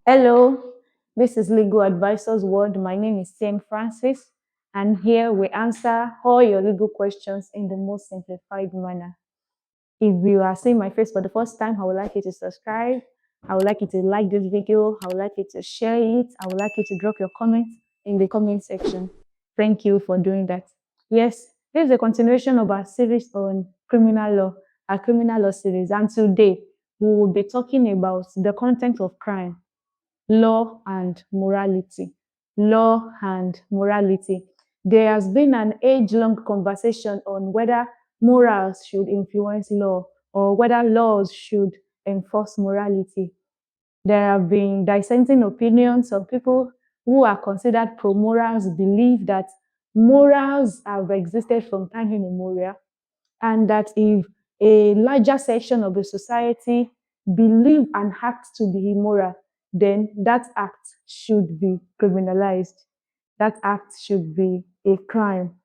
Hello, this is Legal Advisors World. My name is Saint Francis, and here we answer all your legal questions in the most simplified manner. If you are seeing my face for the first time, I would like you to subscribe. I would like you to like this video. I would like you to share it. I would like you to drop your comment in the comment section. Thank you for doing that. Yes, this is a continuation of our series on criminal law, our criminal law series. And today, we will be talking about the content of crime, law and morality. Law and morality. There has been an age-long conversation on whether morals should influence law or whether laws should enforce morality. There have been dissenting opinions. Some people who are considered pro-morals believe that morals have existed from time immemorial, and that if a larger section of the society believe an act to be immoral, then that act should be criminalized. That act should be a crime.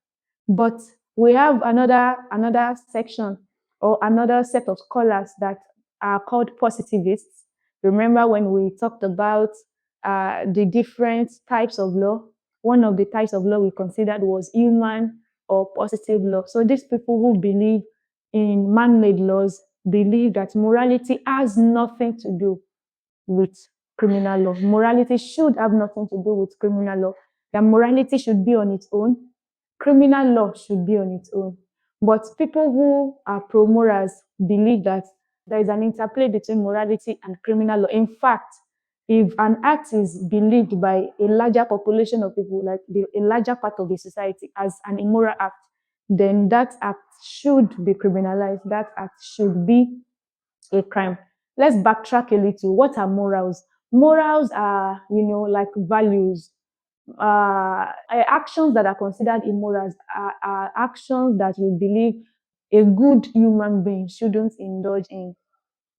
But we have another section or another set of scholars that are called positivists. Remember when we talked about the different types of law? One of the types of law we considered was human or positive law. So these people who believe in man-made laws believe that morality has nothing to do with criminal law. Morality should have nothing to do with criminal law. That morality should be on its own. Criminal law should be on its own. But people who are pro-morals believe that there is an interplay between morality and criminal law. In fact, if an act is believed by a larger population of people, like a larger part of the society, as an immoral act, then that act should be criminalized. That act should be a crime. Let's backtrack a little. What are morals? Morals are, like values. Actions that are considered immoral are actions that we believe a good human being shouldn't indulge in.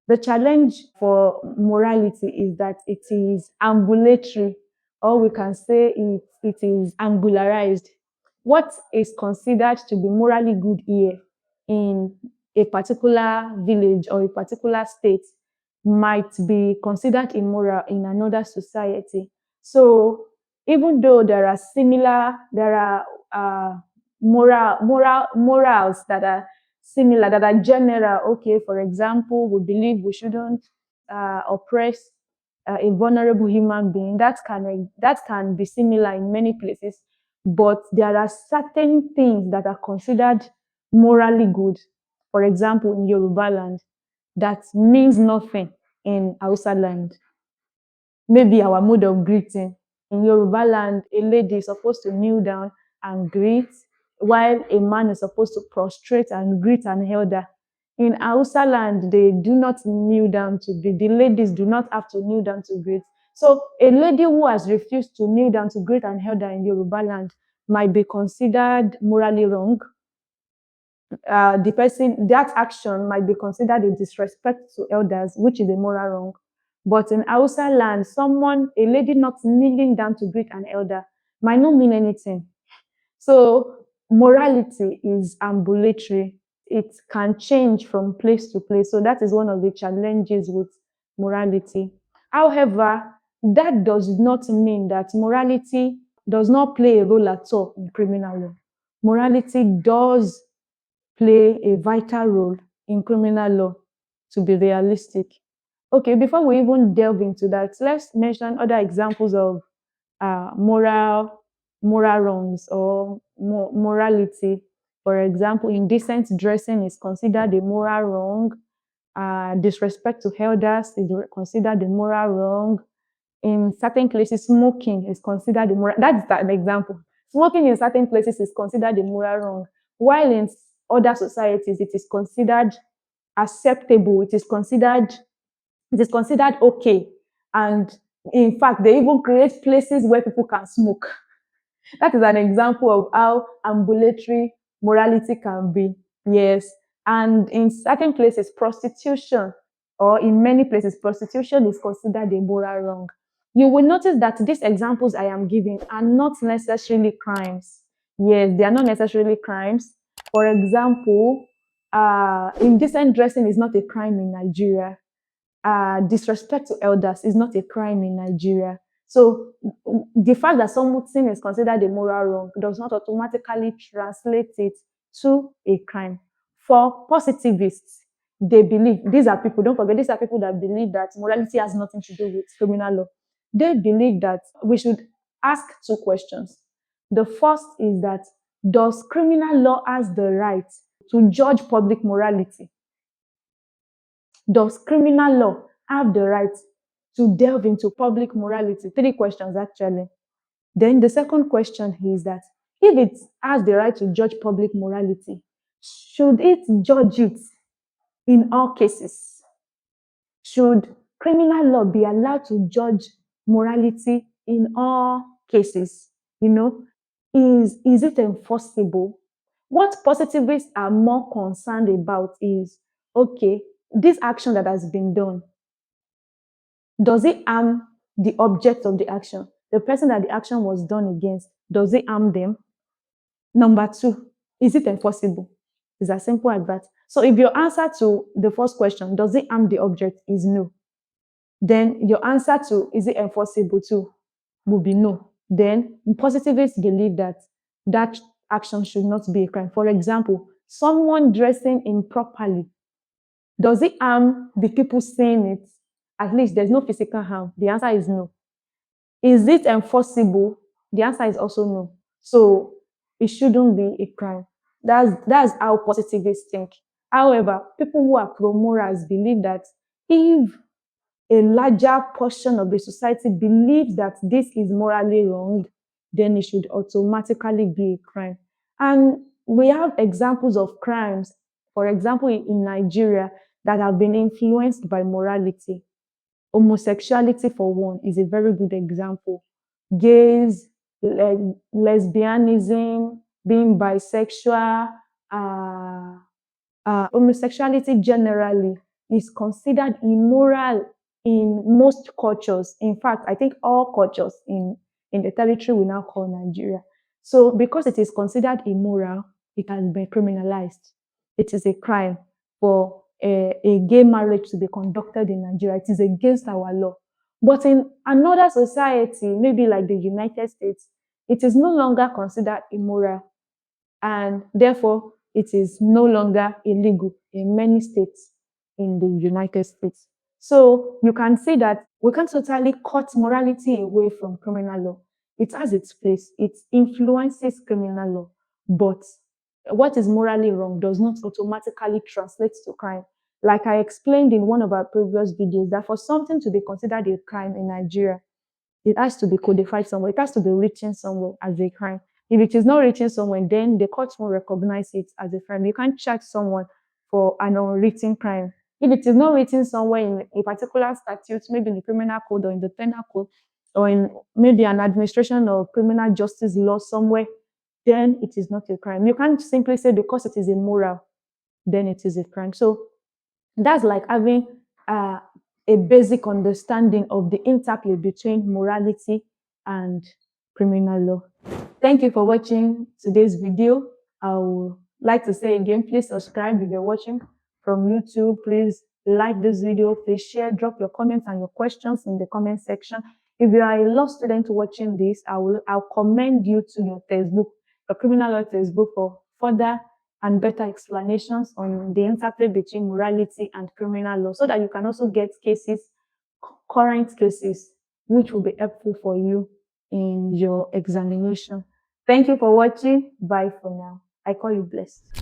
The challenge for morality is that it is ambulatory, or we can say it is angularized. What is considered to be morally good here in a particular village or a particular state might be considered immoral in another society. So even though there are morals that are similar, that are general. Okay, for example, we believe we shouldn't oppress a vulnerable human being. That can be similar in many places, but there are certain things that are considered morally good. For example, in Yoruba land, that means nothing in Hausa land. Maybe our mode of greeting. In Yoruba land, a lady is supposed to kneel down and greet, while a man is supposed to prostrate and greet an elder. In Hausa land, they do not kneel down to greet. The ladies do not have to kneel down to greet. So a lady who has refused to kneel down to greet an elder in Yoruba land might be considered morally wrong. That action might be considered a disrespect to elders, which is a moral wrong. But in Hausa land, a lady not kneeling down to greet an elder might not mean anything. So morality is ambulatory. It can change from place to place. So that is one of the challenges with morality. However, that does not mean that morality does not play a role at all in criminal law. Morality does play a vital role in criminal law, to be realistic. Okay, before we even delve into that, let's mention other examples of moral wrongs or morality. For example, indecent dressing is considered a moral wrong. Disrespect to elders is considered a moral wrong. In certain places, smoking is considered a moral. That's an example. Smoking in certain places is considered a moral wrong, while in other societies it is considered acceptable. It is considered okay, and in fact, they even create places where people can smoke. That is an example of how ambulatory morality can be. Yes. And in certain places, prostitution, or in many places, prostitution is considered a moral wrong. You will notice that these examples I am giving are not necessarily crimes. Yes, they are not necessarily crimes. For example, indecent dressing is not a crime in Nigeria. disrespect to elders is not a crime in Nigeria. So the fact that something is considered a moral wrong does not automatically translate it to a crime. For positivists, they believe, these are people, don't forget, these are people that believe that morality has nothing to do with criminal law. They believe that we should ask two questions. The first is that, does criminal law has the right to judge public morality? Does criminal law have the right to delve into public morality? Three questions actually. Then the second question is that, if it has the right to judge public morality, should it judge it in all cases? Should criminal law be allowed to judge morality in all cases? You know, is it enforceable? What positivists are more concerned about is, okay, this action that has been done, does it harm the object of the action? The person that the action was done against, does it harm them? Number two, is it enforceable? It's as simple as that. So if your answer to the first question, does it harm the object, is no, then your answer to is it enforceable too will be no. Then positivists believe that that action should not be a crime. For example, someone dressing improperly, does it harm the people seeing it? At least there's no physical harm. The answer is no. Is it enforceable? The answer is also no. So it shouldn't be a crime. That's how positivists think. However, people who are pro-morals believe that if a larger portion of the society believes that this is morally wrong, then it should automatically be a crime. And we have examples of crimes, for example, in Nigeria, that have been influenced by morality. Homosexuality, for one, is a very good example. Gays, lesbianism, being bisexual, uh, homosexuality generally is considered immoral in most cultures. In fact, I think all cultures in the territory we now call Nigeria. So because it is considered immoral, it has been criminalized. It is a crime for a gay marriage to be conducted in Nigeria. It is against our law. But in another society, maybe like the United States, it is no longer considered immoral, and therefore it is no longer illegal in many states in the United States. So you can see that we can't totally cut morality away from criminal law. It has its place, it influences criminal law, but what is morally wrong does not automatically translate to crime. Like I explained in one of our previous videos, that for something to be considered a crime in Nigeria, it has to be codified somewhere. It has to be written somewhere as a crime. If it is not written somewhere, then the court will recognize it as a crime. You can't charge someone for an unwritten crime. If it is not written somewhere in a particular statute, maybe in the criminal code or in the penal code, or in maybe an administration or criminal justice law somewhere, then it is not a crime. You can't simply say because it is immoral, then it is a crime. So that's like having a basic understanding of the interplay between morality and criminal law. Thank you for watching today's video. I would like to say again, please subscribe if you're watching from YouTube. Please like this video, please share, drop your comments and your questions in the comment section. If you are a law student watching this, I'll commend you to your textbook, your criminal law textbook, for further and better explanations on the interplay between morality and criminal law, so that you can also get cases, current cases, which will be helpful for you in your examination. Thank you for watching. Bye for now. I call you blessed.